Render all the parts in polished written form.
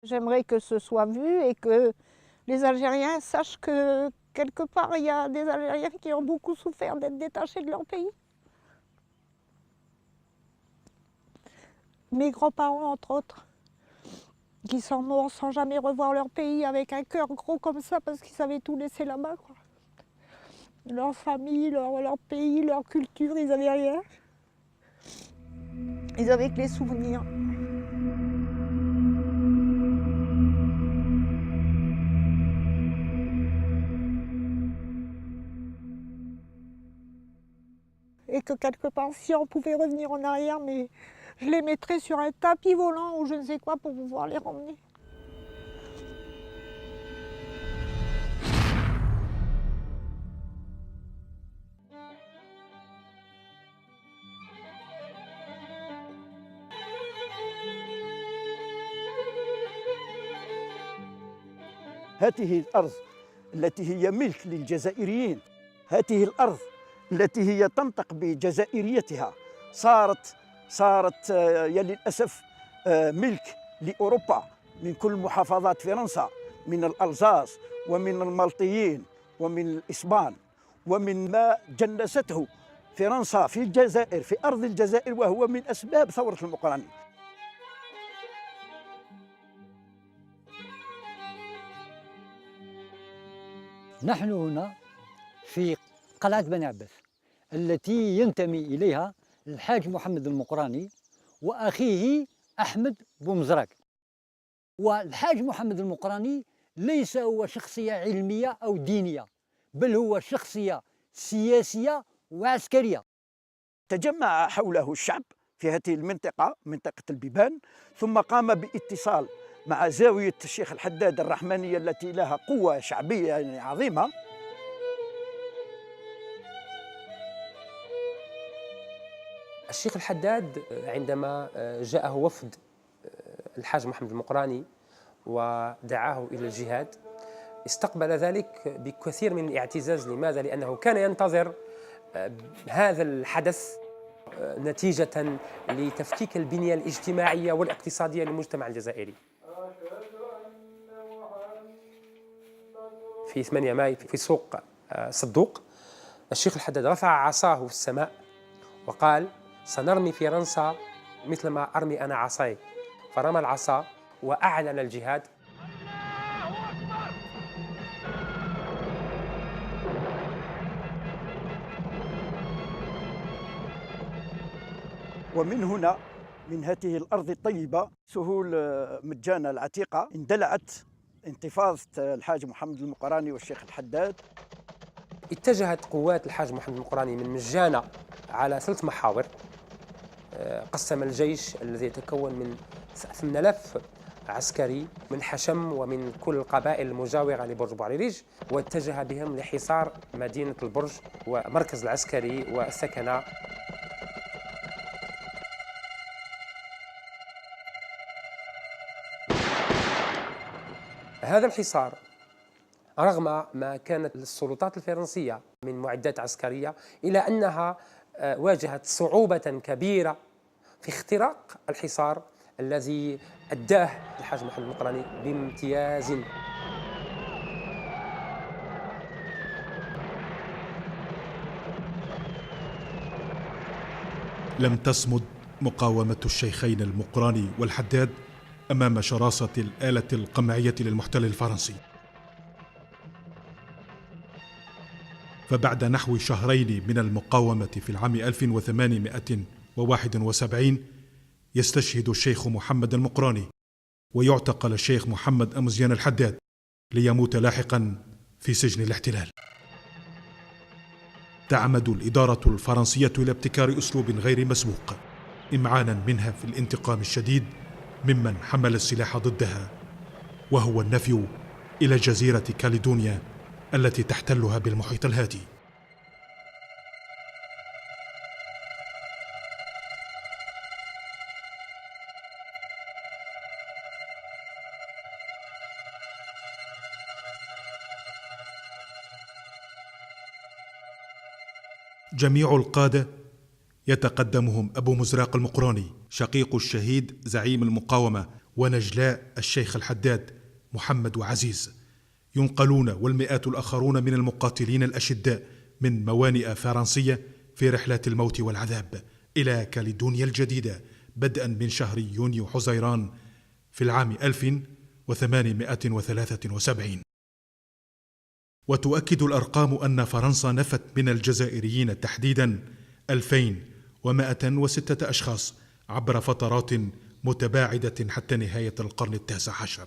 J'aimerais que ce soit vu et que les Algériens sachent que quelque part il y a des Algériens qui ont beaucoup souffert d'être détachés de leur pays. Mes grands-parents, entre autres, qui sont morts sans jamais revoir leur pays, avec un cœur gros comme ça, parce qu'ils avaient tout laissé là-bas, quoi. Leur famille, leur pays, leur culture, ils n'avaient rien. Ils avaient que les souvenirs. Et que quelque part, si on pouvait revenir en arrière, mais je les mettrais sur un tapis volant ou je ne sais quoi pour pouvoir les ramener. هذه الأرض التي هي ملك للجزائريين، هذه الأرض التي هي تنطق بجزائريتها صارت يا للأسف ملك لأوروبا من كل محافظات فرنسا، من الألزاس ومن المالطيين ومن الإسبان، ومن ما جنسته فرنسا في الجزائر، في أرض الجزائر، وهو من أسباب ثورة المقرني. نحن هنا في قلعة بني عباس التي ينتمي إليها الحاج محمد المقراني وأخيه أحمد بومزراك. والحاج محمد المقراني ليس هو شخصية علمية أو دينية، بل هو شخصية سياسية وعسكرية. تجمع حوله الشعب في هذه المنطقة، منطقة البيبان، ثم قام باتصال مع زاوية الشيخ الحداد الرحمانية التي لها قوة شعبية يعني عظيمة. الشيخ الحداد عندما جاءه وفد الحاج محمد المقراني ودعاه إلى الجهاد، استقبل ذلك بكثير من الاعتزاز. لماذا؟ لأنه كان ينتظر هذا الحدث نتيجة لتفكيك البنية الاجتماعية والاقتصادية للمجتمع الجزائري. في 8 ماي في سوق صدوق، الشيخ الحداد رفع عصاه في السماء وقال: سنرمي فرنسا مثل ما أرمي أنا عصاي. فرمى العصا وأعلن الجهاد. ومن هنا، من هذه الأرض الطيبة، سهول مجانة العتيقة، اندلعت انتفاضة الحاج محمد المقراني والشيخ الحداد. اتجهت قوات الحاج محمد المقراني من مجانة على 3 محاور. قسم الجيش الذي يتكون من 8000 عسكري من حشم ومن كل القبائل المجاورة لبرج بوعريريج، واتجه بهم لحصار مدينة البرج ومركز العسكري والسكنة. هذا الحصار رغم ما كانت السلطات الفرنسية من معدات عسكرية، إلى أنها واجهت صعوبة كبيرة في اختراق الحصار الذي أداه الحاج محمد المقراني بامتياز. لم تصمد مقاومة الشيخين المقراني والحداد أمام شراسة الآلة القمعية للمحتل الفرنسي. فبعد نحو شهرين من المقاومة في العام 1871 يستشهد الشيخ محمد المقراني، ويعتقل الشيخ محمد أمزيان الحداد ليموت لاحقا في سجن الاحتلال. تعمد الإدارة الفرنسية إلى ابتكار أسلوب غير مسبوق، إمعانا منها في الانتقام الشديد ممن حمل السلاح ضدها، وهو النفي إلى جزيرة كاليدونيا التي تحتلها بالمحيط الهادي. جميع القادة يتقدمهم أبو مزراق المقراني، شقيق الشهيد زعيم المقاومة ونجلاء الشيخ الحداد محمد وعزيز، ينقلون والمئات الآخرون من المقاتلين الأشداء من موانئ فرنسية في رحلات الموت والعذاب إلى كاليدونيا الجديدة بدءا من شهر يونيو حزيران في العام 1873. وتؤكد الأرقام أن فرنسا نفت من الجزائريين تحديدا 2106 أشخاص عبر فترات متباعدة حتى نهاية القرن ال19.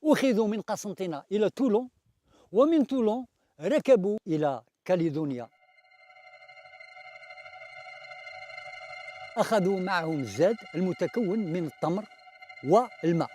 أخذوا من قسنطينة إلى تولون، ومن تولون ركبوا إلى كاليدونيا. أخذوا معهم الزاد المتكون من التمر والماء.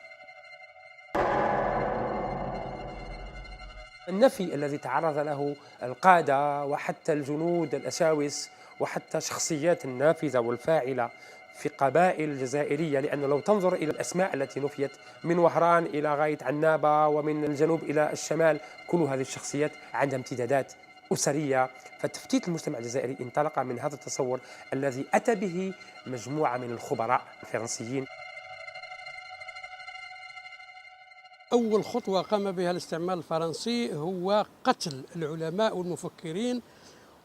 النفي الذي تعرض له القادة وحتى الجنود الأشاوس وحتى شخصيات النافذة والفاعلة في قبائل الجزائرية، لأنه لو تنظر إلى الأسماء التي نفيت من وهران إلى غاية عنابة ومن الجنوب إلى الشمال، كل هذه الشخصيات عندها امتدادات أسرية. فتفتيت المجتمع الجزائري انطلق من هذا التصور الذي أتى به مجموعة من الخبراء الفرنسيين. أول خطوة قام بها الاستعمار الفرنسي هو قتل العلماء والمفكرين،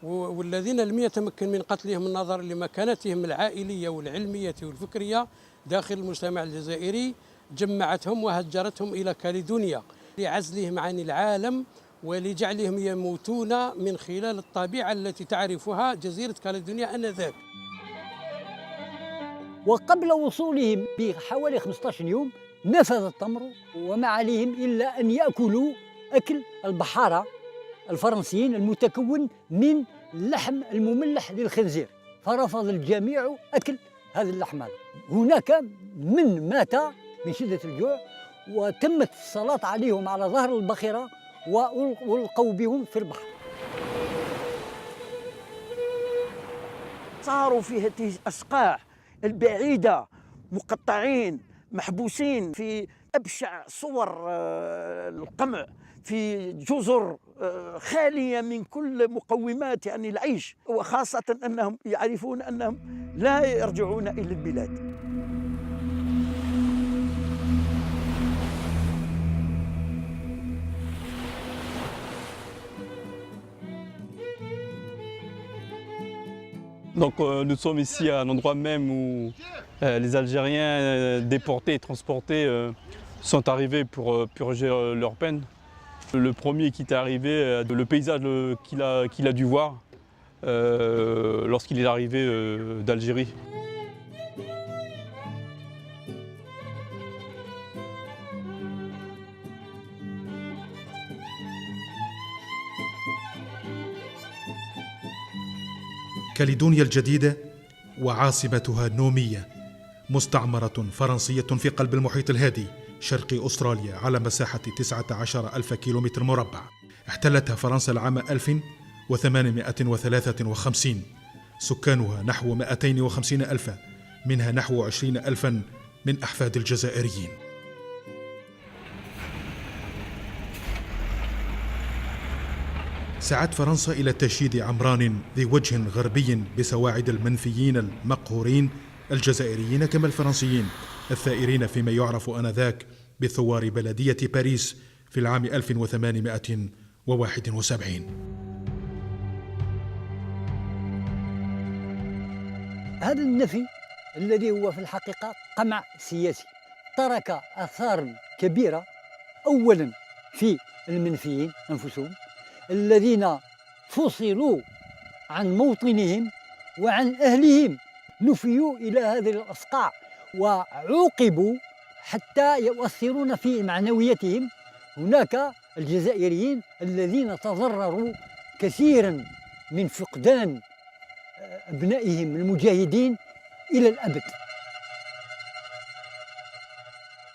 والذين لم يتمكن من قتلهم نظرا لمكانتهم العائلية والعلمية والفكرية داخل المجتمع الجزائري، جمعتهم وهجرتهم إلى كاليدونيا لعزلهم عن العالم ولجعلهم يموتون من خلال الطبيعة التي تعرفها جزيرة كاليدونيا آنذاك. وقبل وصولهم بحوالي 15 يوم نفذ التمر وما عليهم إلا أن يأكلوا أكل البحارة الفرنسيين المتكون من اللحم المملح للخنزير، فرفض الجميع أكل هذا اللحم. هناك من مات من شدة الجوع، وتمت الصلاة عليهم على ظهر الباخرة والقوا بهم في البحر. صاروا في هذه الأصقاع البعيدة مقطعين محبوسين في أبشع صور القمع، في جزر خالية من كل مقومات يعني العيش، وخاصة أنهم يعرفون أنهم لا يرجعون إلى البلاد. Donc nous sommes ici à un endroit même où les Algériens déportés et transportés sont arrivés pour purger leur peine. Le premier qui est arrivé, le paysage qu'il a dû voir lorsqu'il est arrivé d'Algérie. كاليدونيا الجديدة وعاصمتها نومية، مستعمرة فرنسية في قلب المحيط الهادي شرق أستراليا على مساحة 19,000 كيلومتر مربع. احتلتها فرنسا العام 1853. سكانها نحو 250,000، منها نحو 20,000 من أحفاد الجزائريين. سعت فرنسا إلى تشييد عمران ذي وجه غربي بسواعد المنفيين المقهورين الجزائريين كما الفرنسيين الثائرين فيما يعرف آنذاك بثوار بلدية باريس في العام 1871. هذا النفي الذي هو في الحقيقة قمع سياسي ترك آثار كبيرة، أولا في المنفيين أنفسهم الذين فصلوا عن موطنهم وعن أهلهم، نفيوا إلى هذه الأصقاع وعوقبوا حتى يؤثرون في معنوياتهم. هناك الجزائريين الذين تضرروا كثيرا من فقدان أبنائهم المجاهدين إلى الأبد.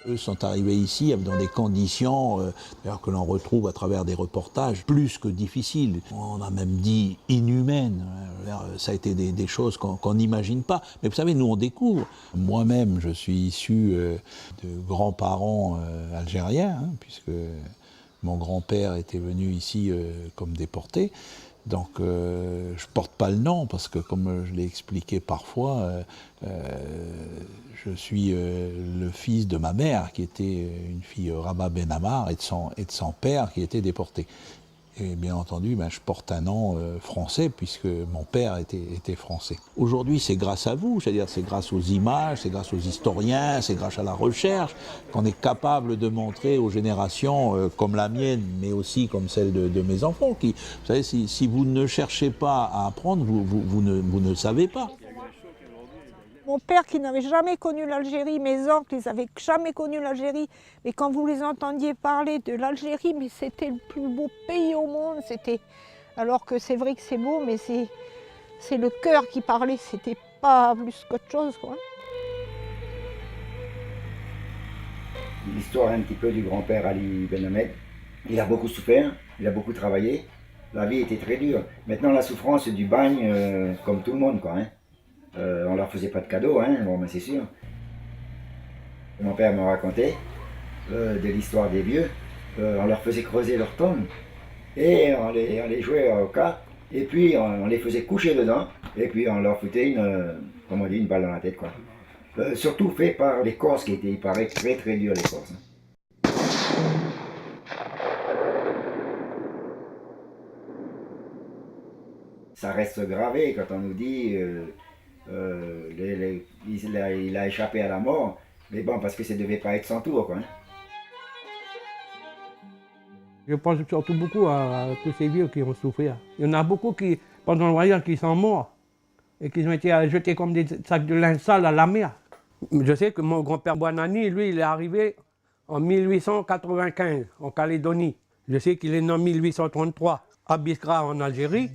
Eux sont arrivés ici dans des conditions que l'on retrouve à travers des reportages plus que difficiles. On a même dit inhumaines. Ça a été des choses qu'on n'imagine pas. Mais vous savez, nous on découvre. Moi-même, je suis issu de grands-parents algériens, puisque mon grand-père était venu ici comme déporté. Donc je porte pas le nom parce que comme je l'ai expliqué parfois, je suis le fils de ma mère qui était une fille Rama Ben Ammar et de son père qui était déporté. Et bien entendu, je porte un nom français puisque mon père était français. Aujourd'hui, c'est grâce à vous, c'est-à-dire c'est grâce aux images, c'est grâce aux historiens, c'est grâce à la recherche qu'on est capable de montrer aux générations comme la mienne, mais aussi comme celle de mes enfants. Qui, vous savez, si vous ne cherchez pas à apprendre, vous ne savez pas. Mon père qui n'avait jamais connu l'Algérie, mes oncles, ils n'avaient jamais connu l'Algérie. Mais quand vous les entendiez parler de l'Algérie, mais c'était le plus beau pays au monde. Alors que c'est vrai que c'est beau, mais c'est le cœur qui parlait, c'était pas plus qu'autre chose, quoi. L'histoire un petit peu du grand-père Ali Ben Ahmed. Il a beaucoup souffert, il a beaucoup travaillé. La vie était très dure. Maintenant, la souffrance du bagne, comme tout le monde, quoi. On leur faisait pas de cadeaux, bon, mais c'est sûr. Mon père me racontait de l'histoire des vieux. On leur faisait creuser leur tombe et on les jouait aux cartes. Et puis on les faisait coucher dedans et puis on leur foutait une balle dans la tête, quoi. Surtout fait par les Corses qui étaient, il paraît, très très durs, les Corses. Ça reste gravé quand on nous dit il a échappé à la mort, mais bon, parce que ça ne devait pas être son tour, quoi. Je pense surtout beaucoup à tous ces vieux qui ont souffert. Il y en a beaucoup qui, pendant le voyage, qui sont morts et qui ont été jetés comme des sacs de linge sale à la mer. Je sais que mon grand-père Boanani, lui, il est arrivé en 1895 en Calédonie. Je sais qu'il est né en 1833 à Biskra en Algérie.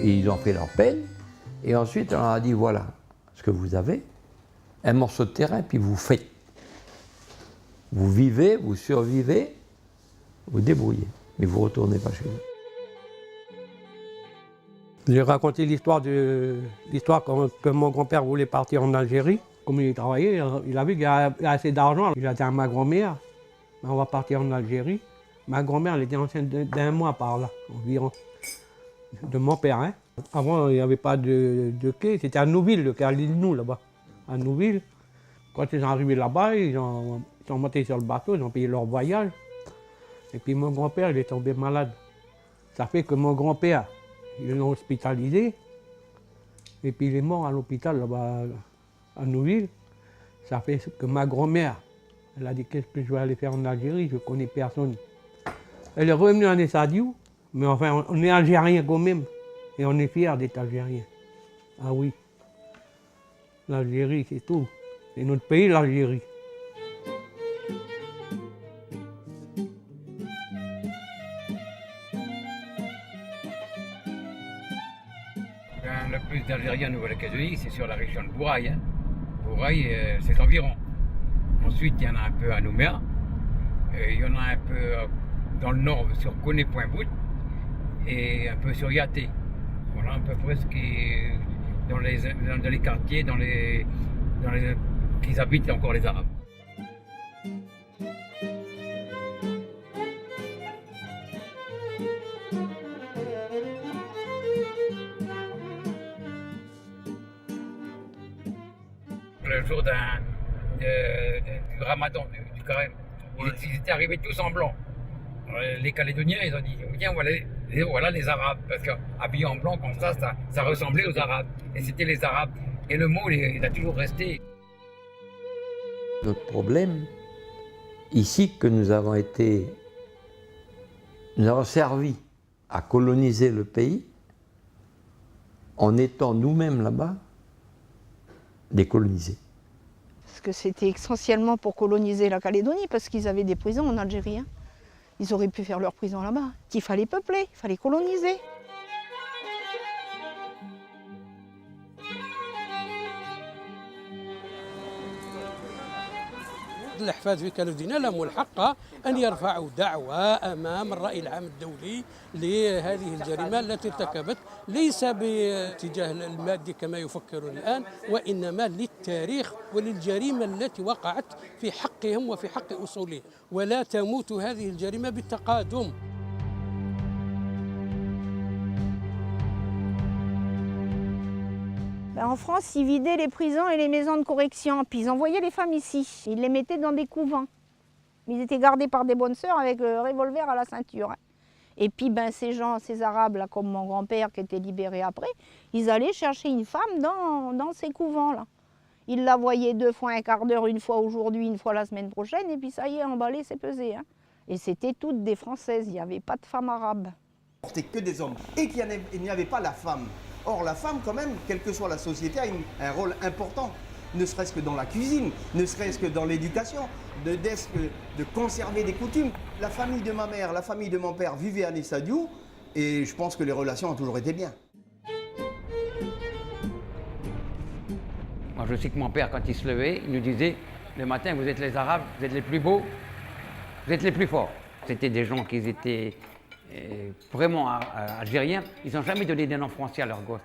Ils ont fait leur peine, et ensuite on leur a dit voilà ce que vous avez, un morceau de terrain, puis vous faites. Vous vivez, vous survivez, vous débrouillez, mais vous ne retournez pas chez vous. J'ai raconté l'histoire que mon grand-père voulait partir en Algérie. Comme il travaillait, il a vu qu'il y a assez d'argent. Il a dit à ma grand-mère, on va partir en Algérie. Ma grand-mère, elle était enceinte d'1 mois par là, environ. De mon père. Avant, il n'y avait pas de quai. C'était à Nouville, le quai à l'île Nou, là-bas. À Nouville. Quand ils sont arrivés là-bas, ils sont montés sur le bateau, ils ont payé leur voyage. Et puis mon grand-père, il est tombé malade. Ça fait que mon grand-père, ils l'ont hospitalisé. Et puis il est mort à l'hôpital, là-bas, à Nouville. Ça fait que ma grand-mère, elle a dit qu'est-ce que je vais aller faire en Algérie, je ne connais personne. Elle est revenue en Essadio. Mais enfin, on est algérien quand même, et on est fiers d'être algérien. Ah oui, l'Algérie, c'est tout. C'est notre pays, l'Algérie. Le plus d'Algériens en Nouvelle-Calédonie, c'est sur la région de Bourail. Bourail, c'est environ. Ensuite, il y en a un peu à Nouméa, il y en a un peu dans le nord sur Koné-Point-Bout, et un peu sur Yaté. Voilà à peu près ce qui est dans les quartiers, qu'ils habitent encore les Arabes. Le jour du Ramadan, du carême, ils étaient arrivés tous en blanc. Les Calédoniens, ils ont dit, viens, voilà les Arabes, parce qu'habillés en blanc comme ça ressemblait aux Arabes. Et c'était les Arabes. Et le mot, il a toujours resté. Notre problème, ici, que nous avons servi à coloniser le pays, en étant nous-mêmes là-bas, décolonisés. Parce que c'était essentiellement pour coloniser la Calédonie, parce qu'ils avaient des prisons en Algérie. Ils auraient pu faire leur prison là-bas. Il fallait peupler, il fallait coloniser. الأحفاد في كالودينا لهم الحق أن يرفعوا دعوى أمام الرأي العام الدولي لهذه الجريمة التي ارتكبت، ليس باتجاه المادي كما يفكرون الآن، وإنما للتاريخ وللجريمة التي وقعت في حقهم وفي حق أصولهم، ولا تموت هذه الجريمة بالتقادم. En France, ils vidaient les prisons et les maisons de correction, puis ils envoyaient les femmes ici. Ils les mettaient dans des couvents. Ils étaient gardés par des bonnes sœurs avec le revolver à la ceinture. Et puis ces gens, ces Arabes, là, comme mon grand-père qui était libéré après, ils allaient chercher une femme dans ces couvents-là. Ils la voyaient 2 fois un quart d'heure, une fois aujourd'hui, une fois la semaine prochaine, et puis ça y est, emballé, c'est pesé. Et c'était toutes des Françaises, il n'y avait pas de femmes arabes. C'était que des hommes, et qu'il n'y avait pas la femme. Or, la femme, quand même, quelle que soit la société, a un rôle important, ne serait-ce que dans la cuisine, ne serait-ce que dans l'éducation, de conserver des coutumes. La famille de ma mère, la famille de mon père vivaient à Nessadiou, et je pense que les relations ont toujours été bien. Moi, je sais que mon père, quand il se levait, il nous disait, le matin, vous êtes les Arabes, vous êtes les plus beaux, vous êtes les plus forts. C'était des gens qui étaient vraiment algériens. Ils n'ont jamais donné des noms français à leurs gosses.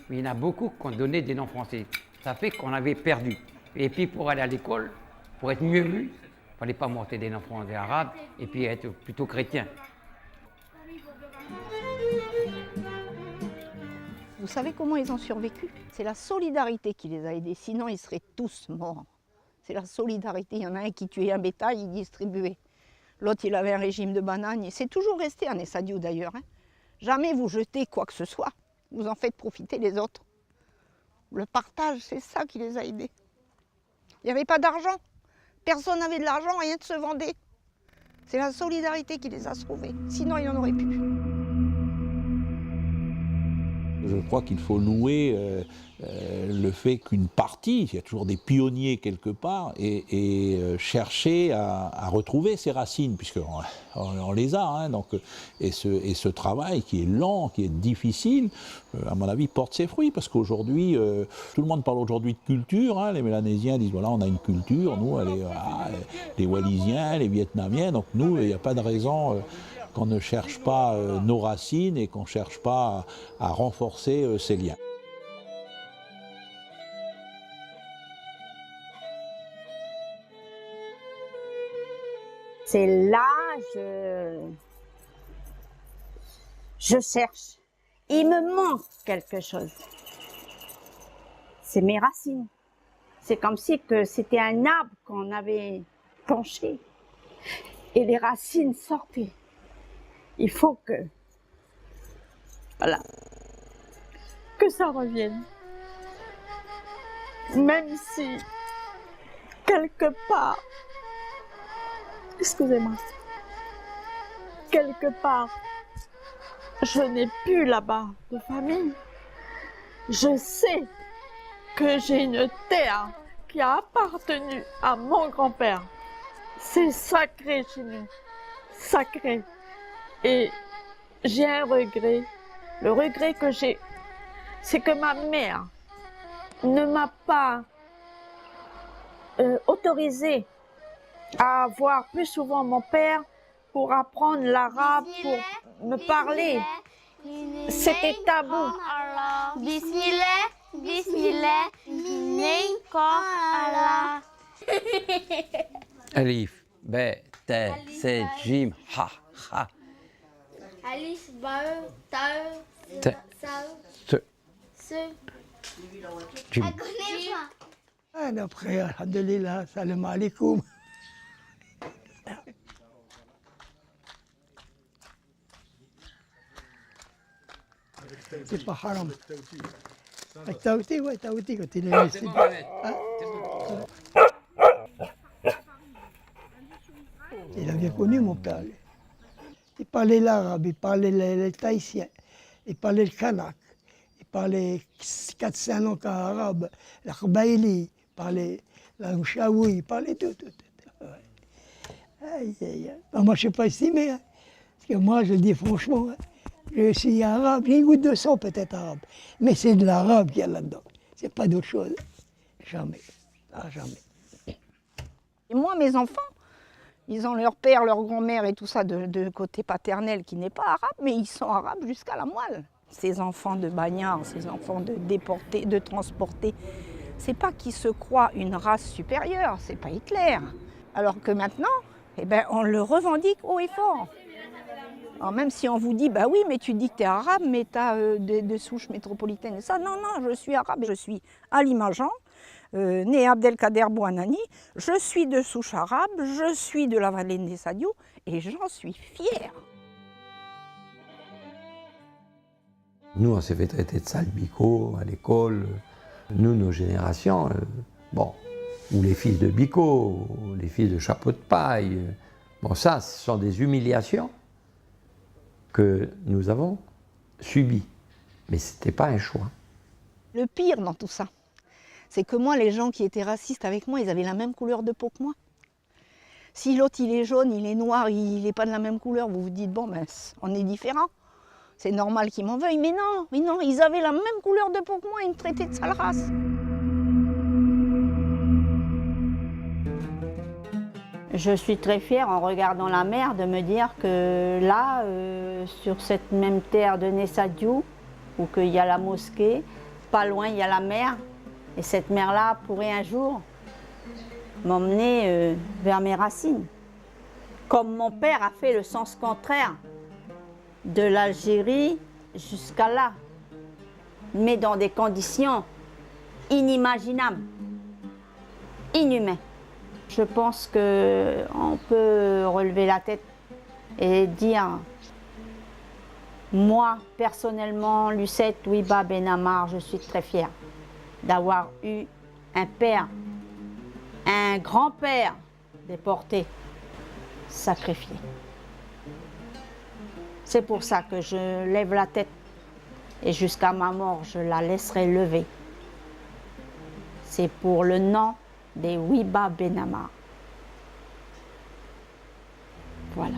Mais il y en a beaucoup qui ont donné des noms français. Ça fait qu'on avait perdu. Et puis pour aller à l'école, pour être mieux vu, il ne fallait pas monter des noms français arabes et puis être plutôt chrétien. Vous savez comment ils ont survécu? C'est la solidarité qui les a aidés, sinon ils seraient tous morts. C'est la solidarité. Il y en a un qui tuait un bétail, il distribuait. L'autre, il avait un régime de bananes. C'est toujours resté à Nessadiou d'ailleurs. Jamais vous jetez quoi que ce soit. Vous en faites profiter les autres. Le partage, c'est ça qui les a aidés. Il n'y avait pas d'argent. Personne n'avait de l'argent, rien ne se vendait. C'est la solidarité qui les a sauvés. Sinon, il en aurait pu. Je crois qu'il faut louer le fait qu'une partie, il y a toujours des pionniers quelque part, et chercher à retrouver ses racines, puisqu'on les a. Et ce travail qui est lent, qui est difficile, à mon avis, porte ses fruits, parce qu'aujourd'hui, tout le monde parle aujourd'hui de culture. Les Mélanésiens disent, voilà, on a une culture, nous, les Wallisiens, les Vietnamiens, donc nous, il n'y a pas de raison qu'on ne cherche pas nos racines et qu'on ne cherche pas à renforcer ces liens. C'est là, je cherche. Il me manque quelque chose. C'est mes racines. C'est comme si que c'était un arbre qu'on avait penché et les racines sortaient. Il faut que, voilà, que ça revienne. Même si, quelque part, excusez-moi, quelque part, je n'ai plus là-bas de famille. Je sais que j'ai une terre qui a appartenu à mon grand-père. C'est sacré chez nous, sacré. Et j'ai un regret. Le regret que j'ai, c'est que ma mère ne m'a pas autorisé à voir plus souvent mon père pour apprendre l'arabe, pour me parler. C'était tabou. Bismillah, Bismillah, Allah. Alif, B, T, C, Jim, Ha, Ha. Alif, Bae, Tae, Se, Jim. Après, alhamdulillah, salam alaikum. C'est pas haram. Taouti, ouais, Taouti, quand il est ici. Il a bien connu mon père. Il parlait l'arabe, il parlait le tahitien, il parlait le kanak, il parlait 4-5 langues arabes, l'Arbaïli, il parlait la Mchaoui, il parlait tout. Aïe, aïe, aïe. Moi, je ne sais pas estimer, parce que moi, je le dis franchement, je suis arabe, j'ai une goutte de sang peut-être arabe, mais c'est de l'arabe qu'il y a là-dedans, c'est pas d'autre chose. Jamais, jamais. Et moi, moi, mes enfants, ils ont leur père, leur grand-mère et tout ça de côté paternel qui n'est pas arabe, mais ils sont arabes jusqu'à la moelle. Ces enfants de bagnards, ces enfants de déportés, de transportés, c'est pas qu'ils se croient une race supérieure, c'est pas Hitler. Alors que maintenant, eh ben, on le revendique haut et fort. Alors même si on vous dit, bah oui, mais tu dis que tu es arabe, mais tu as des souches métropolitaines et ça, non, je suis arabe, je suis Ali Majan, né Abdelkader Bouanani, je suis de souche arabe, je suis de la vallée de Sadiou et j'en suis fière. Nous, on s'est fait traiter de sale bico à l'école. Nous, nos générations, ou les fils de bico, ou les fils de chapeau de paille. Bon, ça, ce sont des humiliations que nous avons subies. Mais ce n'était pas un choix. Le pire dans tout ça, c'est que moi, les gens qui étaient racistes avec moi, ils avaient la même couleur de peau que moi. Si l'autre, il est jaune, il est noir, il n'est pas de la même couleur, vous vous dites, bon, ben, on est différents. C'est normal qu'ils m'en veuillent, mais non, ils avaient la même couleur de peau que moi, ils me traitaient de sale race. Je suis très fière en regardant la mer de me dire que là, sur cette même terre de Nessadiou, où il y a la mosquée, pas loin il y a la mer, et cette mer-là pourrait un jour m'emmener vers mes racines. Comme mon père a fait le sens contraire, de l'Algérie jusqu'à là, mais dans des conditions inimaginables, inhumaines. Je pense qu'on peut relever la tête et dire, moi, personnellement, Lucette Ouiba Benamar, je suis très fière d'avoir eu un père, un grand-père déporté, sacrifié. C'est pour ça que je lève la tête et jusqu'à ma mort, je la laisserai lever. C'est pour le nom des Ouiba Benamar. Voilà.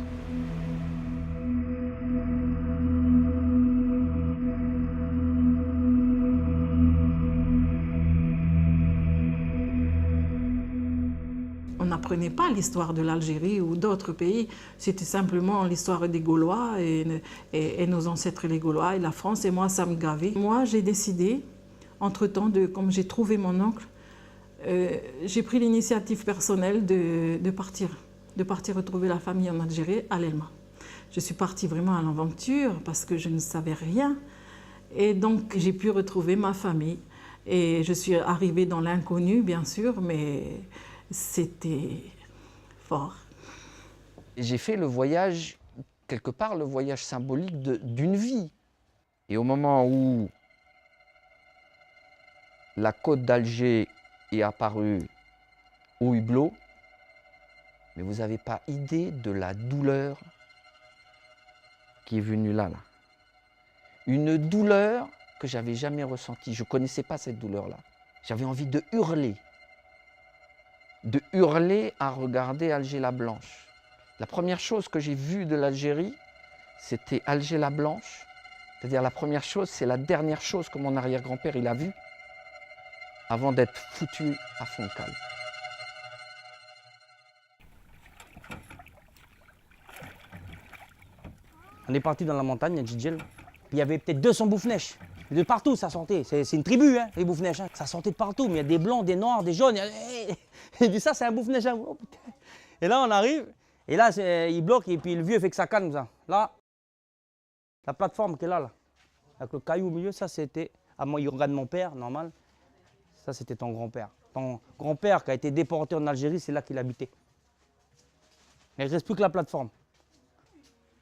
On n'apprenait pas l'histoire de l'Algérie ou d'autres pays, c'était simplement l'histoire des Gaulois et nos ancêtres les Gaulois et la France, et moi ça me gavait. Moi j'ai décidé, entre-temps, comme j'ai trouvé mon oncle, j'ai pris l'initiative personnelle de partir retrouver la famille en Algérie, à l'Elma. Je suis partie vraiment à l'aventure parce que je ne savais rien, et donc j'ai pu retrouver ma famille. Et je suis arrivée dans l'inconnu, bien sûr, mais c'était fort. J'ai fait le voyage, quelque part, le voyage symbolique d'une vie. Et au moment où la côte d'Alger est apparue au hublot, mais vous n'avez pas idée de la douleur qui est venue là. Une douleur que j'avais jamais ressentie. Je ne connaissais pas cette douleur-là. J'avais envie de hurler à regarder Alger la Blanche. La première chose que j'ai vue de l'Algérie, c'était Alger la Blanche. C'est-à-dire la première chose, c'est la dernière chose que mon arrière-grand-père il a vue avant d'être foutu à fond de cale. On est parti dans la montagne à Djidjel. Il y avait peut-être 200 Boufnèches. De partout, ça sortait. C'est une tribu, hein, les Boufnèches. Hein. Ça sortait de partout. Mais il y a des blancs, des noirs, des jaunes. Il dit ça, c'est un Boufnèche. Hein. Oh, et là, on arrive. Et là, il bloque. Et puis le vieux fait que ça canne. Ça. Là, la plateforme qui est là, avec le caillou au milieu, ça c'était. Ah, moi, il regarde mon père, normal. Ça, c'était ton grand-père. Ton grand-père qui a été déporté en Algérie, c'est là qu'il habitait. Mais il ne reste plus que la plateforme.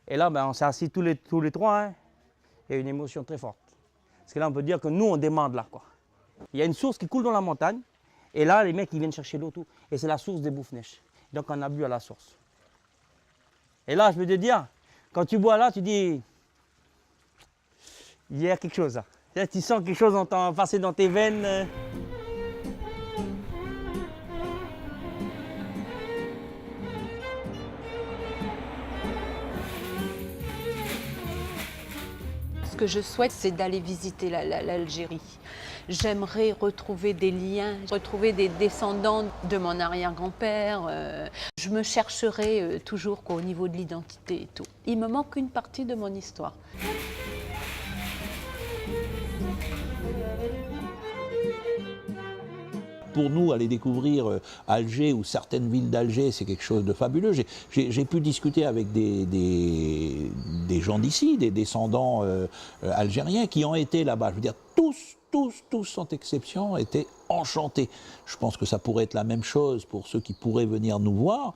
Et là, ben, on s'est assis tous les trois. Hein. Il y a une émotion très forte. Parce que là, on peut dire que nous, on demande là, quoi. Il y a une source qui coule dans la montagne. Et là, les mecs, ils viennent chercher l'eau, tout. Et c'est la source des Boufnèches. Donc, on a bu à la source. Et là, je peux te dire, quand tu bois là, tu dis, il y a quelque chose là. Là, tu sens quelque chose passer dans tes veines. Ce que je souhaite, c'est d'aller visiter l'Algérie. J'aimerais retrouver des liens, retrouver des descendants de mon arrière-grand-père. Je me chercherai toujours au niveau de l'identité et tout. Il me manque une partie de mon histoire. Pour nous, aller découvrir Alger ou certaines villes d'Alger, c'est quelque chose de fabuleux. J'ai pu discuter avec des gens d'ici, des descendants algériens qui ont été là-bas. Je veux dire, tous, sans exception, étaient enchantés. Je pense que ça pourrait être la même chose pour ceux qui pourraient venir nous voir.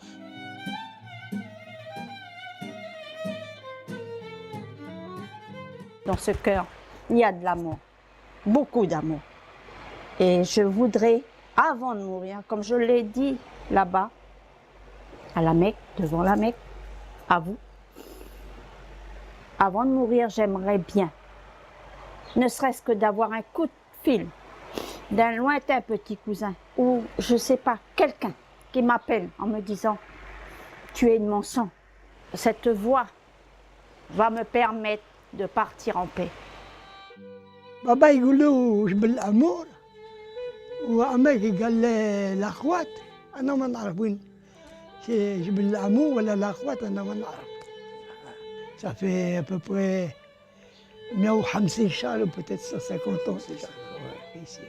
Dans ce cœur, il y a de l'amour, beaucoup d'amour. Et je voudrais, avant de mourir, comme je l'ai dit là-bas, à la Mecque, devant la Mecque, à vous, avant de mourir, j'aimerais bien, ne serait-ce que d'avoir un coup de fil d'un lointain petit cousin, ou je ne sais pas, quelqu'un qui m'appelle en me disant « Tu es de mon sang ». Cette voix va me permettre de partir en paix. بابا يقولوا جبل الأمور وأماكي قال الأخوات أنا ما نعرف وين جبل الأمور ولا الأخوات أنا ما نعرف. Ça fait à peu près 150 شهر ou peut-être 150 ans ici.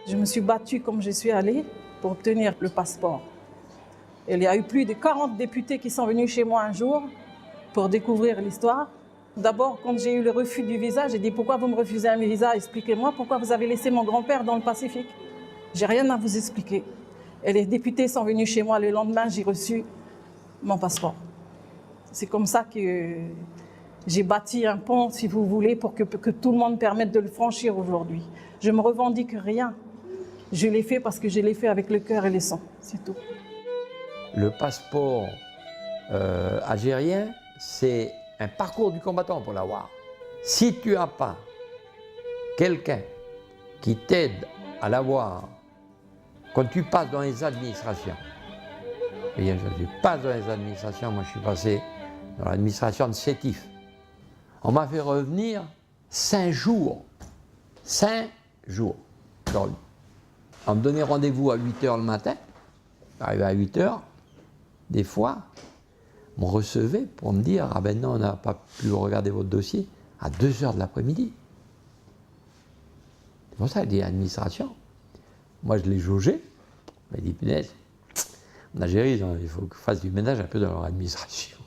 Je me suis battue comme je suis allée pour obtenir le passeport. Il y a eu plus de 40 députés qui sont venus chez moi un jour pour découvrir l'histoire. D'abord, quand j'ai eu le refus du visa, j'ai dit « Pourquoi vous me refusez un visa? Expliquez-moi pourquoi vous avez laissé mon grand-père dans le Pacifique. J'ai rien à vous expliquer. » Et les députés sont venus chez moi le lendemain, j'ai reçu mon passeport. C'est comme ça que j'ai bâti un pont, si vous voulez, pour que tout le monde permette de le franchir aujourd'hui. Je ne me revendique rien. Je l'ai fait parce que je l'ai fait avec le cœur et le sang, c'est tout. Le passeport algérien, c'est un parcours du combattant pour l'avoir. Si tu n'as pas quelqu'un qui t'aide à l'avoir quand tu passes dans les administrations, et je passe dans les administrations, moi je suis passé dans l'administration de Sétif, on m'a fait revenir 5 jours. 5 jours. On me donnait rendez-vous à 8 h le matin, j'arrivais à 8 h, des fois, on me recevait pour me dire « Ah ben non, on n'a pas pu regarder votre dossier à 2 h de l'après-midi. » C'est pour ça, dit l'administration. Moi, je l'ai jaugé. Il m'a dit « Punaise, en Algérie, il faut qu'on fasse du ménage un peu dans leur administration. »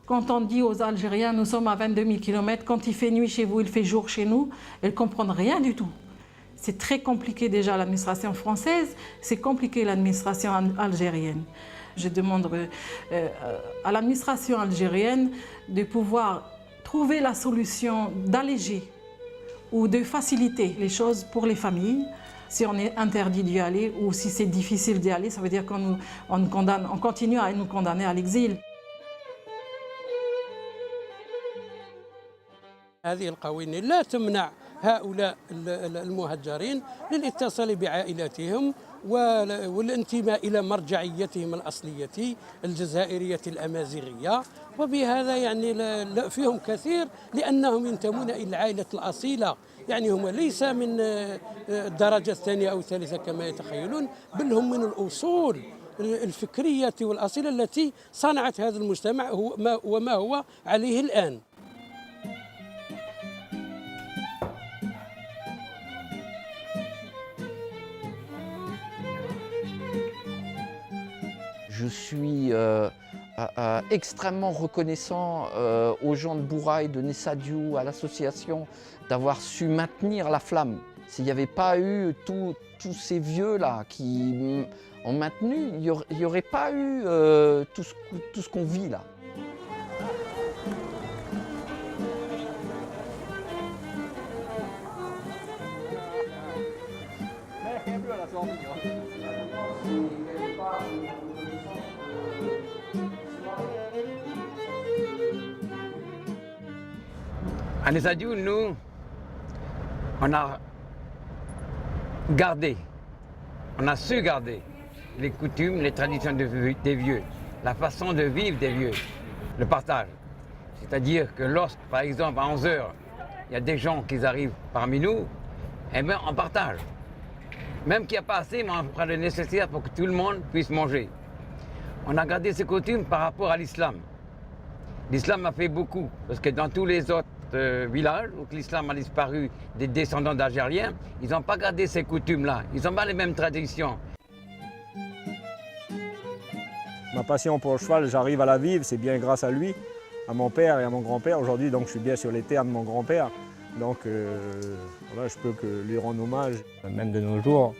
Quand on dit aux Algériens « Nous sommes à 22 000 km, quand il fait nuit chez vous, il fait jour chez nous », ils ne comprennent rien du tout. C'est très compliqué déjà l'administration française, c'est compliqué l'administration algérienne. Je demande à l'administration algérienne de pouvoir trouver la solution d'alléger ou de faciliter les choses pour les familles. Si on est interdit d'y aller ou si c'est difficile d'y aller, ça veut dire qu'on continue à nous condamner à l'exil. هذه القوانين لا تمنع هؤلاء المهجرين للاتصال بعائلاتهم والانتماء إلى مرجعيتهم الأصلية الجزائرية الأمازيغية، وبهذا يعني لا فيهم كثير لأنهم ينتمون إلى العائلة الأصيلة، يعني هم ليس من الدرجة الثانية أو الثالثة كما يتخيلون، بل هم من الأصول الفكرية والأصيلة التي صنعت هذا المجتمع وما هو عليه الآن. Je suis extrêmement reconnaissant aux gens de Bourail, de Nessadiou, à l'association, d'avoir su maintenir la flamme. S'il n'y avait pas eu tous ces vieux-là qui ont maintenu, il n'y aurait pas eu tout ce qu'on vit là. À Nessadiou, nous, on a gardé, on a su garder les coutumes, les traditions des vieux, la façon de vivre des vieux, le partage. C'est-à-dire que lorsque, par exemple, à 11 h, il y a des gens qui arrivent parmi nous, eh bien on partage. Même qu'il n'y a pas assez, mais on fera le nécessaire pour que tout le monde puisse manger. On a gardé ces coutumes par rapport à l'islam. L'islam a fait beaucoup, parce que dans tous les autres villages où l'islam a disparu des descendants d'Algériens, ils n'ont pas gardé ces coutumes-là. Ils n'ont pas les mêmes traditions. Ma passion pour le cheval, j'arrive à la vivre, c'est bien grâce à lui, à mon père et à mon grand-père. Aujourd'hui, donc, je suis bien sur les terres de mon grand-père. Donc, voilà, je peux que lui rendre hommage. Même de nos jours,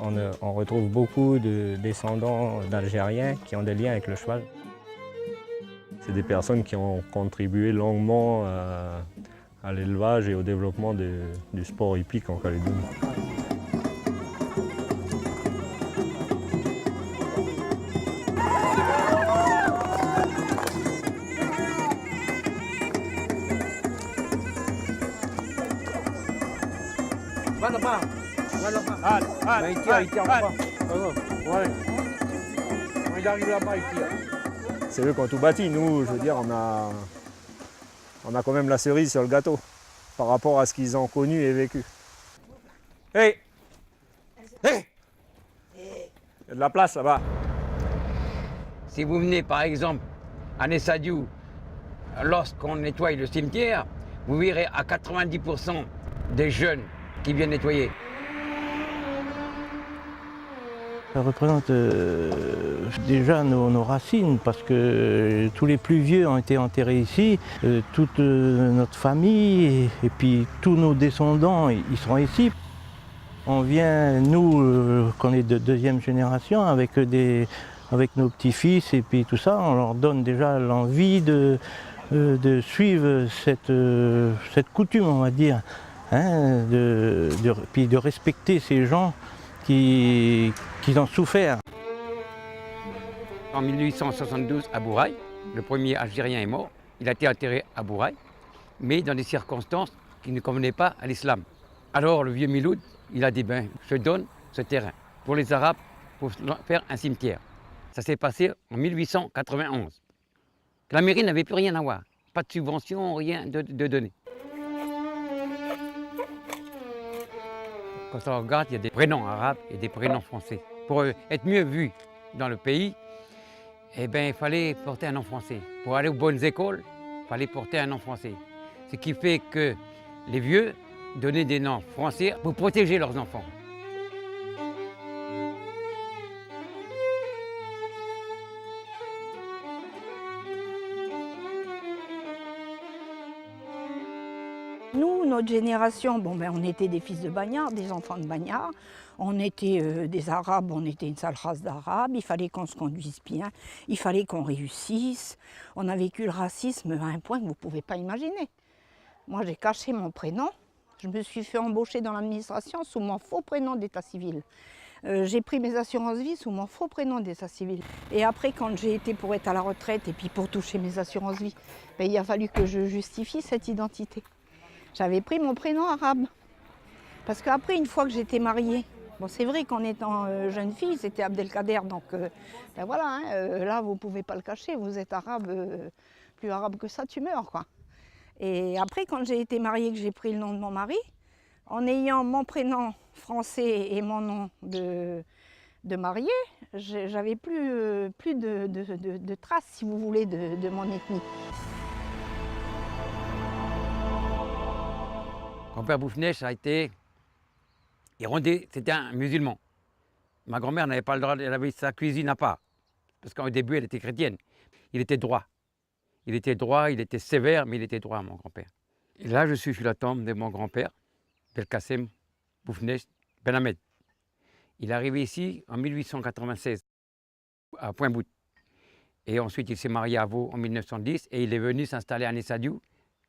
on retrouve beaucoup de descendants d'Algériens qui ont des liens avec le cheval. C'est des personnes qui ont contribué longuement à l'élevage et au développement du sport hippique en Calédonie. Va là-bas, va là-bas. Il tire là-bas. Ouais. Il arrive là-bas, il tire. C'est eux qui ont tout bâti. Nous, je veux dire, on a quand même la cerise sur le gâteau par rapport à ce qu'ils ont connu et vécu. Hey! Hey! Il y a de la place là-bas. Si vous venez par exemple à Nessadiou, lorsqu'on nettoie le cimetière, vous verrez à 90% des jeunes qui viennent nettoyer. Ça représente déjà nos racines parce que tous les plus vieux ont été enterrés ici, toute notre famille et puis tous nos descendants ils seront ici. On vient, nous, qu'on est de deuxième génération, avec nos petits-fils et puis tout ça, on leur donne déjà l'envie de suivre cette coutume, on va dire, hein, puis de respecter ces gens qui ont souffert. En 1872, à Bourail, le premier Algérien est mort. Il a été enterré à Bourail, mais dans des circonstances qui ne convenaient pas à l'islam. Alors le vieux Miloud, il a dit, ben, je donne ce terrain pour les Arabes pour faire un cimetière. Ça s'est passé en 1891. La mairie n'avait plus rien à voir, pas de subvention, rien de donner. Quand on regarde, il y a des prénoms arabes et des prénoms français. Pour être mieux vu dans le pays, eh ben, il fallait porter un nom français. Pour aller aux bonnes écoles, il fallait porter un nom français. Ce qui fait que les vieux donnaient des noms français pour protéger leurs enfants. Nous, notre génération, bon, ben, on était des fils de bagnards, des enfants de bagnards. On était des Arabes, on était une sale race d'Arabes. Il fallait qu'on se conduise bien, il fallait qu'on réussisse. On a vécu le racisme à un point que vous ne pouvez pas imaginer. Moi, j'ai caché mon prénom. Je me suis fait embaucher dans l'administration sous mon faux prénom d'état civil. J'ai pris mes assurances vie sous mon faux prénom d'état civil. Et après, quand j'ai été pour être à la retraite et puis pour toucher mes assurances vie, ben, il a fallu que je justifie cette identité. J'avais pris mon prénom arabe. Parce qu'après, une fois que j'étais mariée, bon, c'est vrai qu'en étant jeune fille, c'était Abdelkader, donc ben voilà, hein, là, vous ne pouvez pas le cacher, vous êtes arabe, plus arabe que ça, tu meurs, quoi. Et après, quand j'ai été mariée, que j'ai pris le nom de mon mari, en ayant mon prénom français et mon nom de mariée, j'avais plus de traces, si vous voulez, de mon ethnie. Mon père Bouffnech a été irondé, c'était un musulman. Ma grand-mère n'avait pas le droit, elle avait sa cuisine à part, parce qu'au début, elle était chrétienne. Il était droit. Il était droit, il était sévère, mais il était droit, mon grand-père. Et là, je suis sur la tombe de mon grand-père, Belkacem Bouffnech Ben Ahmed. Il est arrivé ici en 1896, à Pointe-Bout. Et ensuite, il s'est marié à Vaud en 1910 et il est venu s'installer à Nessadiou,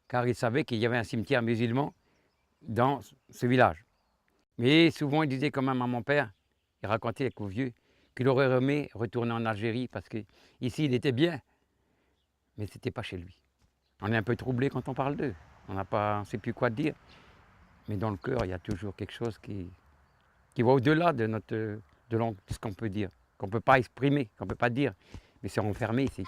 car il savait qu'il y avait un cimetière musulman dans ce village. Mais souvent, il disait quand même à mon père, il racontait avec aux vieux, qu'il aurait aimé retourner en Algérie parce qu'ici, il était bien, mais ce n'était pas chez lui. On est un peu troublé quand on parle d'eux. On ne sait plus quoi dire. Mais dans le cœur, il y a toujours quelque chose qui va au-delà de ce qu'on peut dire, qu'on ne peut pas exprimer, qu'on ne peut pas dire. Mais c'est renfermé ici.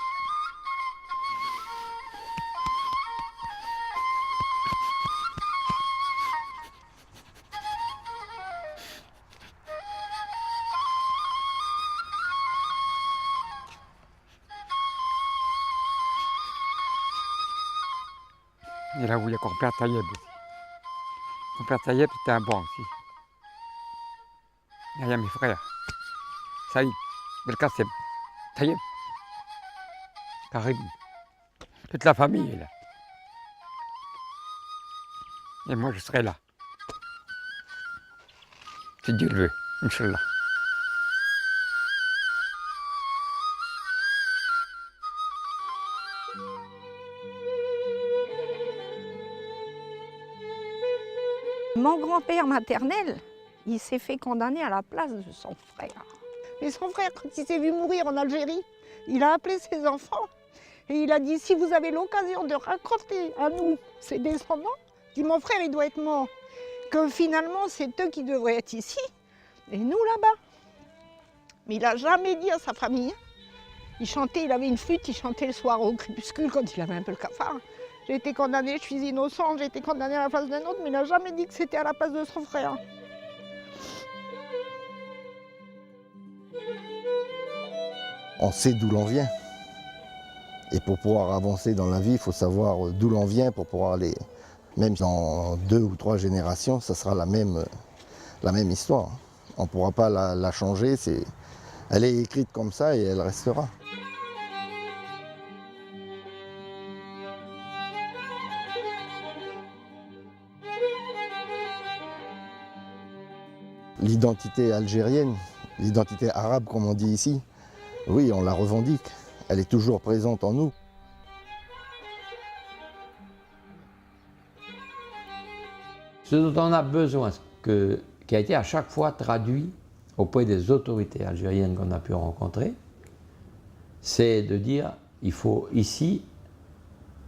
Et là où il y a grand-père Taïeb aussi. Grand-père Taïeb c'était un bon aussi. Il y a mes frères. Saïd, Belkacem, Taïeb, Karim. Toute la famille est là. Et moi je serai là. Si Dieu le veut, Inch'Allah. Mon grand-père maternel, il s'est fait condamner à la place de son frère. Mais son frère, quand il s'est vu mourir en Algérie, il a appelé ses enfants et il a dit, si vous avez l'occasion de raconter à nous, ses descendants, dit mon frère, il doit être mort, que finalement c'est eux qui devraient être ici et nous là-bas. Mais il n'a jamais dit à sa famille. Il chantait, il avait une flûte, il chantait le soir au crépuscule quand il avait un peu le cafard. J'ai été condamné, je suis innocent, j'ai été condamné à la place d'un autre, mais il n'a jamais dit que c'était à la place de son frère. On sait d'où l'on vient. Et pour pouvoir avancer dans la vie, il faut savoir d'où l'on vient pour pouvoir aller. Même dans 2 ou 3 générations, ça sera la même histoire. On ne pourra pas la changer. Elle est écrite comme ça et elle restera. L'identité algérienne, l'identité arabe comme on dit ici, oui, on la revendique. Elle est toujours présente en nous. Ce dont on a besoin, qui a été à chaque fois traduit auprès des autorités algériennes qu'on a pu rencontrer, c'est de dire il faut ici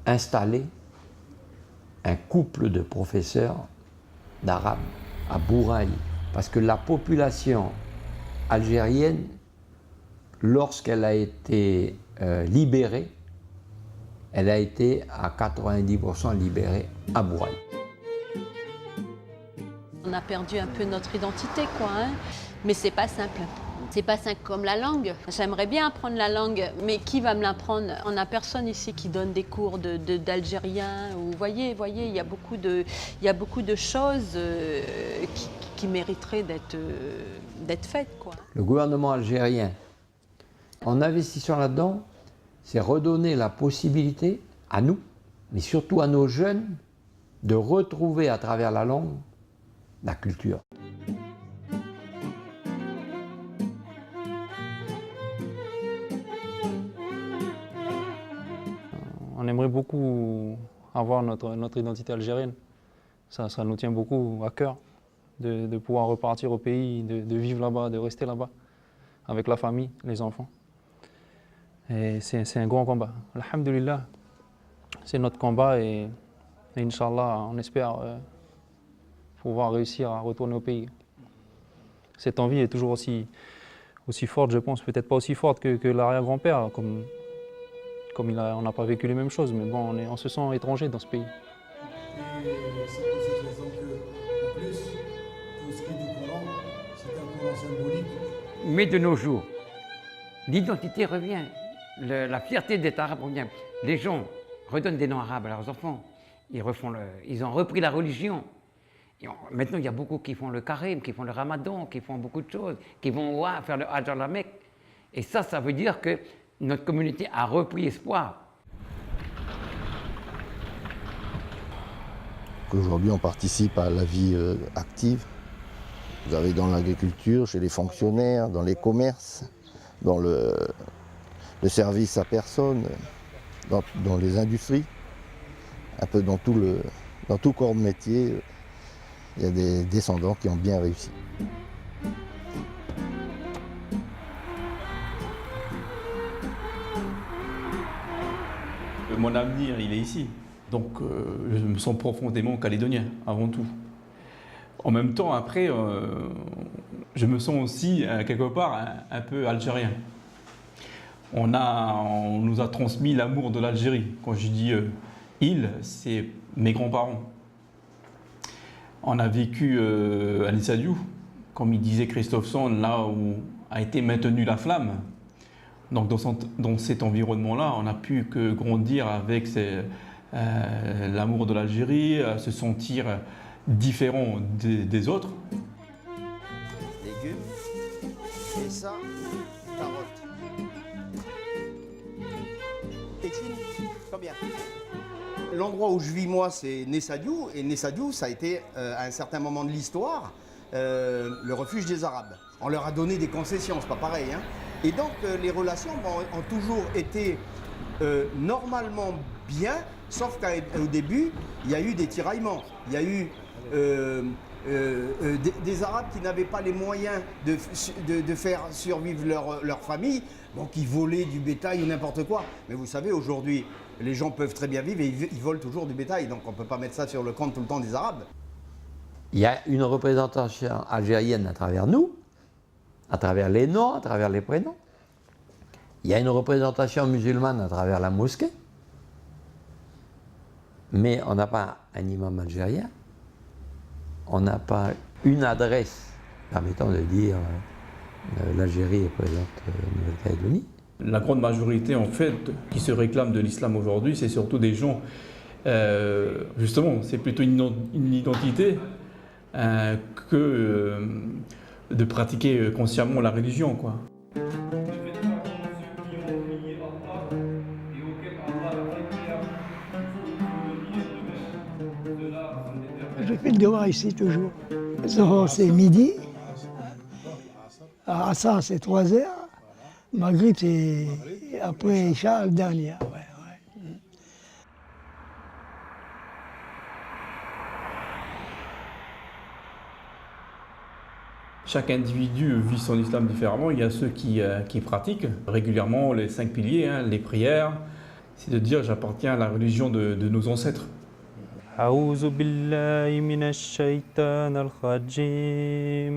installer un couple de professeurs d'arabe à Bouraï. Parce que la population algérienne, lorsqu'elle a été libérée, elle a été à 90% libérée à Bouraï. On a perdu un peu notre identité, quoi, hein. Mais c'est pas simple. C'est pas simple comme la langue. J'aimerais bien apprendre la langue, mais qui va me l'apprendre? On n'a personne ici qui donne des cours d'algérien. Vous voyez, il y a beaucoup de choses qui mériteraient d'être faites, quoi. Le gouvernement algérien, en investissant là-dedans, c'est redonner la possibilité à nous, mais surtout à nos jeunes, de retrouver à travers la langue la culture. On aimerait beaucoup avoir notre identité algérienne. Ça nous tient beaucoup à cœur de pouvoir repartir au pays, de vivre là-bas, de rester là-bas, avec la famille, les enfants. Et c'est un grand combat. Alhamdulillah, c'est notre combat et Inch'Allah, on espère pouvoir réussir à retourner au pays. Cette envie est toujours aussi forte, je pense, peut-être pas aussi forte que l'arrière-grand-père, comme on n'a pas vécu les mêmes choses, mais bon, on se sent étranger dans ce pays. Et c'est pour cette raison que, en plus, pour ce qui est du Coran, c'est un Coran symbolique. Mais de nos jours, l'identité revient, la fierté d'être arabe revient. Les gens redonnent des noms arabes à leurs enfants, ils ont repris la religion. Maintenant, il y a beaucoup qui font le carême, qui font le ramadan, qui font beaucoup de choses, qui vont faire le hajj à la Mecque. Et ça veut dire que notre communauté a repris espoir. Aujourd'hui, on participe à la vie active. Vous avez dans l'agriculture, chez les fonctionnaires, dans les commerces, dans le service à personne, dans les industries, un peu dans tout corps de métier. Il y a des descendants qui ont bien réussi. Mon avenir, il est ici. Donc, je me sens profondément calédonien, avant tout. En même temps, après, je me sens aussi, quelque part, un peu algérien. On nous a transmis l'amour de l'Algérie. Quand je dis « il », c'est mes grands-parents. On a vécu à Nissadiou, comme il disait Christophe Sand, là où a été maintenue la flamme. Donc dans cet environnement-là, on n'a pu que grandir avec l'amour de l'Algérie, se sentir différent des autres. Légumes, et ça, carottes. Pétine, combien? L'endroit où je vis moi, c'est Nessadiou, et Nessadiou, ça a été à un certain moment de l'histoire le refuge des Arabes. On leur a donné des concessions, c'est pas pareil, hein. Et donc les relations ont toujours été normalement bien, sauf qu'au début, il y a eu des tiraillements. Il y a eu des Arabes qui n'avaient pas les moyens de faire survivre leur famille, donc ils volaient du bétail ou n'importe quoi. Mais vous savez, aujourd'hui, les gens peuvent très bien vivre et ils volent toujours du bétail, donc on ne peut pas mettre ça sur le compte tout le temps des Arabes. Il y a une représentation algérienne à travers nous, à travers les noms, à travers les prénoms. Il y a une représentation musulmane à travers la mosquée. Mais on n'a pas un imam algérien. On n'a pas une adresse permettant de dire l'Algérie est présente en Nouvelle-Calédonie. La grande majorité, en fait, qui se réclame de l'islam aujourd'hui, c'est surtout des gens, justement, c'est plutôt une identité que de pratiquer consciemment la religion, quoi. Je fais le devoir ici toujours. Zohar, c'est midi. Assar, c'est 3 heures. Maghrib, c'est après Isha, le dernier. Ouais. Chaque individu vit son islam différemment. Il y a ceux qui pratiquent régulièrement les 5 piliers, hein, les prières. C'est de dire j'appartiens à la religion de nos ancêtres. أعوذ بالله من الشيطان الرجيم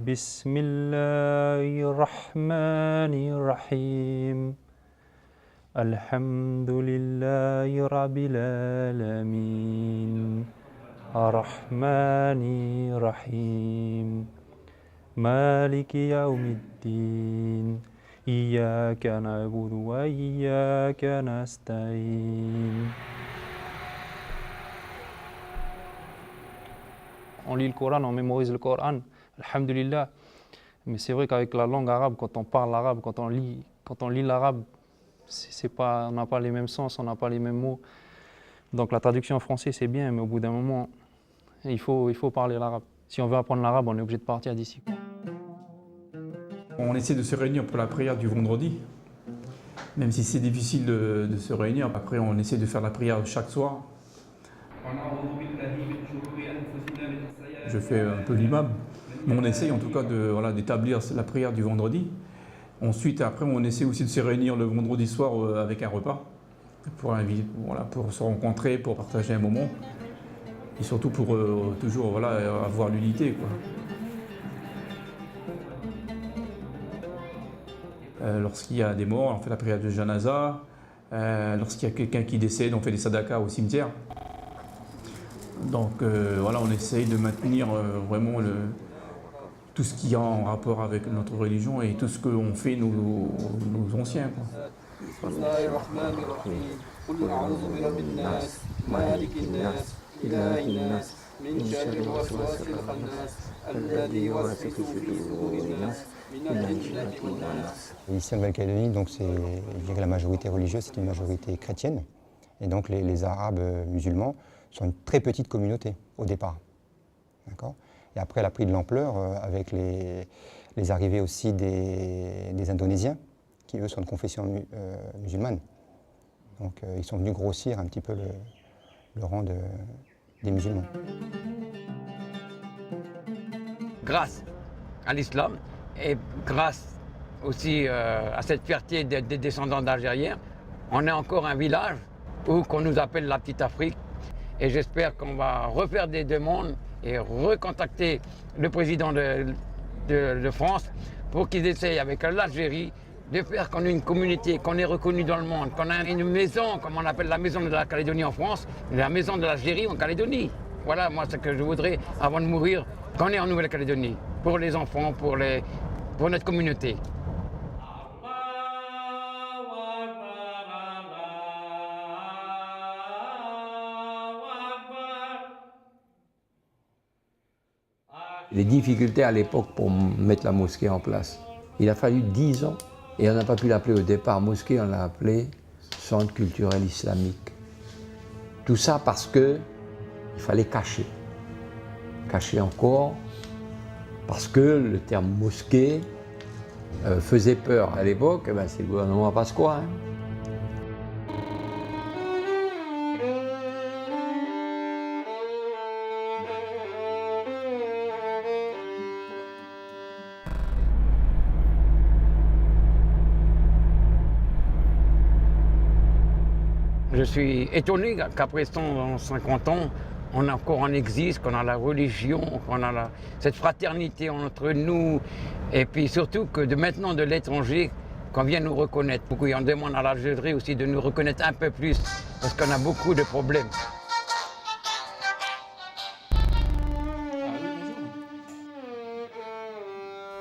بسم الله الرحمن الرحيم الحمد لله رب العالمين الرحمن الرحيم مالك يوم الدين إياك نعبد وإياك نستعين. On lit le Coran, on mémorise le Coran, alhamdulillah. Mais c'est vrai qu'avec la langue arabe, quand on parle arabe, quand on lit l'arabe, on n'a pas les mêmes sens, on n'a pas les mêmes mots. Donc la traduction en français c'est bien, mais au bout d'un moment, il faut parler l'arabe. Si on veut apprendre l'arabe, on est obligé de partir d'ici. On essaie de se réunir pour la prière du vendredi, même si c'est difficile de se réunir. Après, on essaie de faire la prière chaque soir. Je fais un peu l'imam, mais on essaye en tout cas d'établir la prière du vendredi. Ensuite, après, on essaie aussi de se réunir le vendredi soir avec un repas pour se rencontrer, pour partager un moment et surtout pour toujours avoir l'unité, quoi. Lorsqu'il y a des morts, on fait la prière de janaza. Lorsqu'il y a quelqu'un qui décède, on fait des sadakas au cimetière. Donc on essaye de maintenir vraiment tout ce qui est en rapport avec notre religion et tout ce qu'ont fait nos anciens, quoi. Ici en Nouvelle-Calédonie, donc je dirais que la majorité religieuse, c'est une majorité chrétienne. Et donc les Arabes musulmans sont une très petite communauté au départ. D'accord ? Et après, elle a pris de l'ampleur avec les arrivées aussi des Indonésiens, qui eux sont de confession musulmane. Donc ils sont venus grossir un petit peu le rang des musulmans. Grâce à l'islam et grâce aussi à cette fierté des descendants d'Algériens, on est encore un village qu'on nous appelle la Petite Afrique. Et j'espère qu'on va refaire des demandes et recontacter le président de France pour qu'ils essayent avec l'Algérie de faire qu'on ait une communauté, qu'on est reconnu dans le monde, qu'on a une maison, comme on appelle la maison de la Calédonie en France, la maison de l'Algérie en Calédonie. Voilà, moi, ce que je voudrais, avant de mourir, qu'on est en Nouvelle-Calédonie, pour les enfants, pour notre communauté. les difficultés à l'époque pour mettre la mosquée en place. Il a fallu 10 ans et on n'a pas pu l'appeler au départ mosquée, on l'a appelé centre culturel islamique. Tout ça parce qu'il fallait cacher. Cacher encore, parce que le terme mosquée faisait peur. À l'époque, c'est le gouvernement Pasqua. Je suis étonné qu'après 150 ans, on existe, qu'on a la religion, qu'on a cette fraternité entre nous, et puis surtout que maintenant de l'étranger, qu'on vient nous reconnaître. Et on demande à l'Algérie aussi de nous reconnaître un peu plus, parce qu'on a beaucoup de problèmes.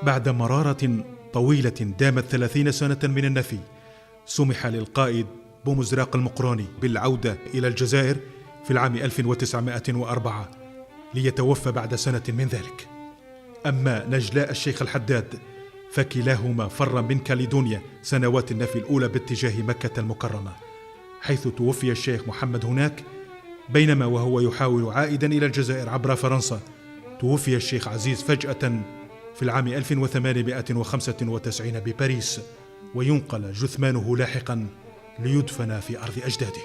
بعد مرارة طويلة دامت 30 سنة من النفي، سمح للقائد بومزراق المقروني بالعودة إلى الجزائر في العام 1904 ليتوفى بعد سنة من ذلك. أما نجلاء الشيخ الحداد فكلاهما فر من كاليدونيا سنوات النفي الأولى باتجاه مكة المكرمة، حيث توفي الشيخ محمد هناك، بينما وهو يحاول عائدا إلى الجزائر عبر فرنسا توفي الشيخ عزيز فجأة في العام 1895 بباريس، وينقل جثمانه لاحقا ليدفن في أرض أجداده.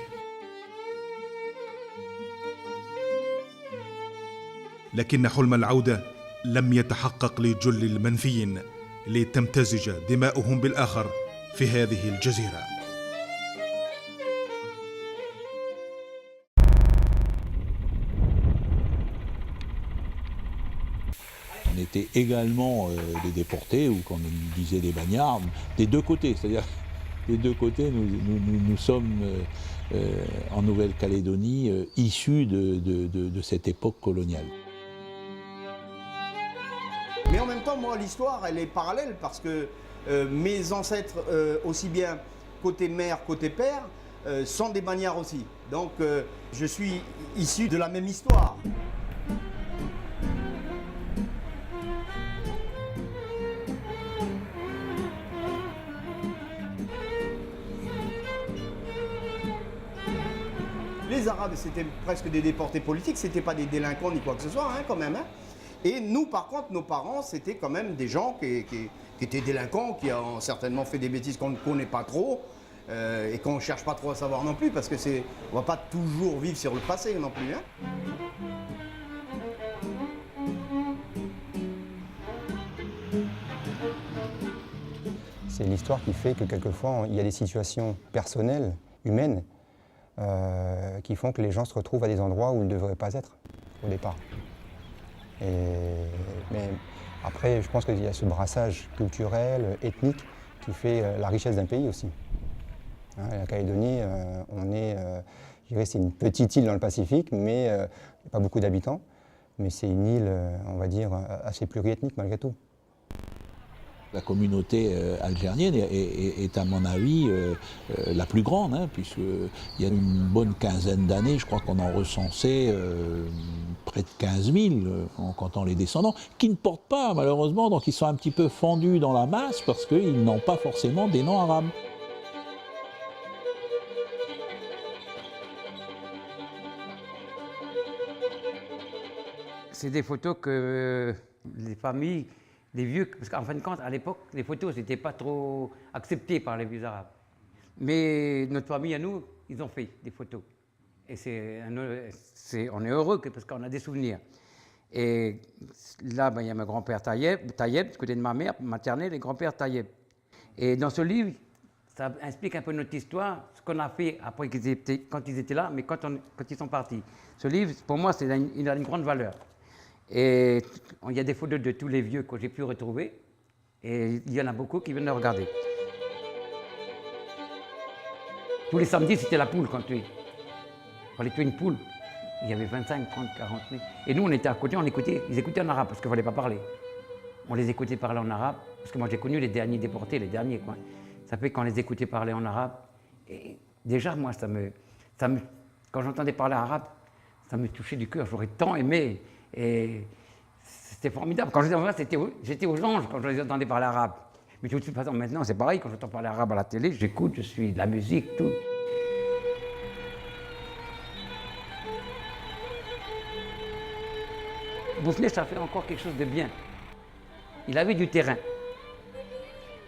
لكن حلم العودة لم يتحقق لجل المنفيين لتمتزج دماؤهم بالآخر في هذه الجزيرة. On était également des déportés, ou comme on disait des bagnards, des deux côtés. C'est-à-dire, des deux côtés, nous sommes en Nouvelle-Calédonie issus de cette époque coloniale. Mais en même temps, moi, l'histoire, elle est parallèle parce que mes ancêtres, aussi bien côté mère, côté père, sont des bagnards aussi. Donc, je suis issu de la même histoire. Les Arabes, c'était presque des déportés politiques, c'était pas des délinquants ni quoi que ce soit, hein, quand même. Hein. Et nous, par contre, nos parents, c'était quand même des gens qui étaient délinquants, qui ont certainement fait des bêtises qu'on ne connaît pas trop, et qu'on ne cherche pas trop à savoir non plus, parce que on ne va pas toujours vivre sur le passé non plus. Hein. C'est l'histoire qui fait que quelquefois, il y a des situations personnelles, humaines, qui font que les gens se retrouvent à des endroits où ils ne devraient pas être au départ. Mais après, je pense qu'il y a ce brassage culturel, ethnique, qui fait la richesse d'un pays aussi. Hein, la Calédonie, je dirais, c'est une petite île dans le Pacifique, mais il n'y a pas beaucoup d'habitants. Mais c'est une île, on va dire, assez pluriethnique malgré tout. La communauté algérienne est à mon avis la plus grande, hein, puisqu'il y a une bonne quinzaine d'années, je crois qu'on en recensait près de 15 000 en comptant les descendants, qui ne portent pas malheureusement, donc ils sont un petit peu fendus dans la masse parce qu'ils n'ont pas forcément des noms arabes. C'est des photos que les familles, les vieux, parce qu'en fin de compte, à l'époque, les photos n'étaient pas trop acceptées par les vieux arabes. Mais notre famille, à nous, ils ont fait des photos. Et on est heureux parce qu'on a des souvenirs. Et là, il y a mon grand-père Tayeb, du côté de ma mère maternelle, et grand-père Tayeb. Et dans ce livre, ça explique un peu notre histoire, ce qu'on a fait après quand ils étaient là, mais quand ils sont partis. Ce livre, pour moi, il a une grande valeur. Et il y a des photos de tous les vieux que j'ai pu retrouver, et il y en a beaucoup qui viennent le regarder. Tous les samedis, c'était la poule qu'on tuait. Il fallait tuer une poule. Il y avait 25, 30, 40 000. Et nous, on était à côté, ils écoutaient en arabe parce qu'il ne fallait pas parler. On les écoutait parler en arabe, parce que moi j'ai connu les derniers déportés, les derniers, quoi. Ça fait qu'on les écoutait parler en arabe. Et déjà, moi, quand j'entendais parler arabe, ça me touchait du cœur. J'aurais tant aimé. Et C'était formidable. Quand j'étais en France, j'étais aux anges quand je les entendais parler arabe. Mais de toute façon, maintenant, c'est pareil. Quand j'entends parler arabe à la télé, j'écoute, je suis de la musique, tout. Bouffinet, ça fait encore quelque chose de bien. Il avait du terrain.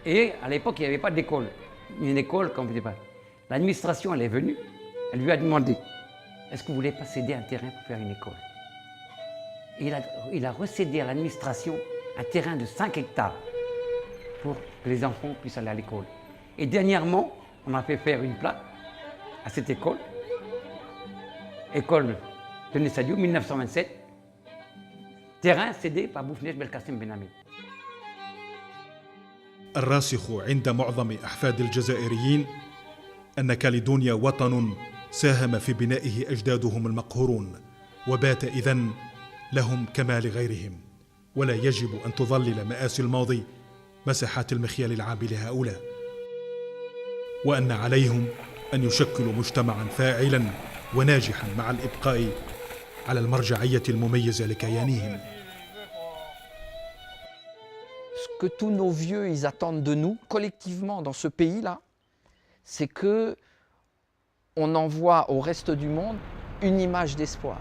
Et à l'époque, il n'y avait pas d'école. Une école, comme vous dites pas. L'administration, elle est venue, elle lui a demandé est-ce que vous voulez pas céder un terrain pour faire une école? Et il a recédé à l'administration un terrain de 5 hectares pour que les enfants puissent aller à l'école. Et dernièrement, on a fait faire une plaque à cette école, école de Nessadio, 1927, terrain cédé par Bouffinet Belkacem Ben Hamid. الراسخ عند معظم أحفاد الجزائريين أن كاليدونيا وطن ساهم في بنائه أجدادهم المقهورون وبات إذن لهم كما لغيرهم، ولا يجب أن تظلل مآسي الماضي مساحات المخيال العام لهؤلاء، وأن عليهم أن يشكلوا مجتمعا فاعلا وناجحا مع الإبقاء على المرجعية المميزة لكيانهم. Ce que tous nos vieux ils attendent de nous, collectivement dans ce pays-là, c'est que on envoie au reste du monde une image d'espoir.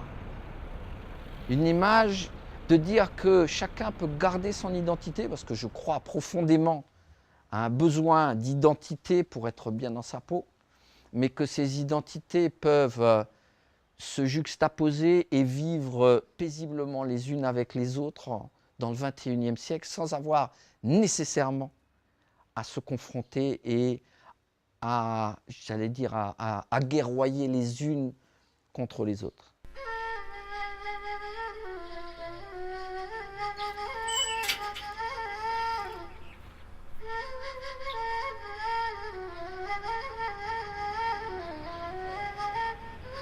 Une image de dire que chacun peut garder son identité, parce que je crois profondément à un besoin d'identité pour être bien dans sa peau, mais que ces identités peuvent se juxtaposer et vivre paisiblement les unes avec les autres dans le XXIe siècle sans avoir nécessairement à se confronter et à, j'allais dire, à guerroyer les unes contre les autres.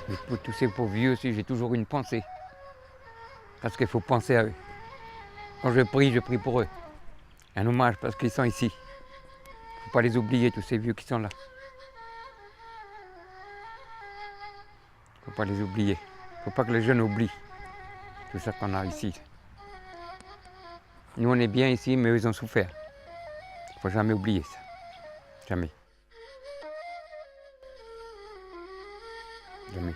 Mais pour tous ces pauvres vieux aussi, j'ai toujours une pensée. Parce qu'il faut penser à eux. Quand je prie pour eux. Un hommage parce qu'ils sont ici. Il ne faut pas les oublier, tous ces vieux qui sont là. Il ne faut pas les oublier. Il ne faut pas que les jeunes oublient tout ça qu'on a ici. Nous, on est bien ici, mais eux, ils ont souffert. Il ne faut jamais oublier ça. Jamais. Jamais.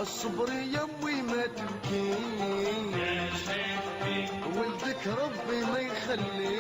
الصبر يمي ما تبكيش ولدك ربي ما يخليش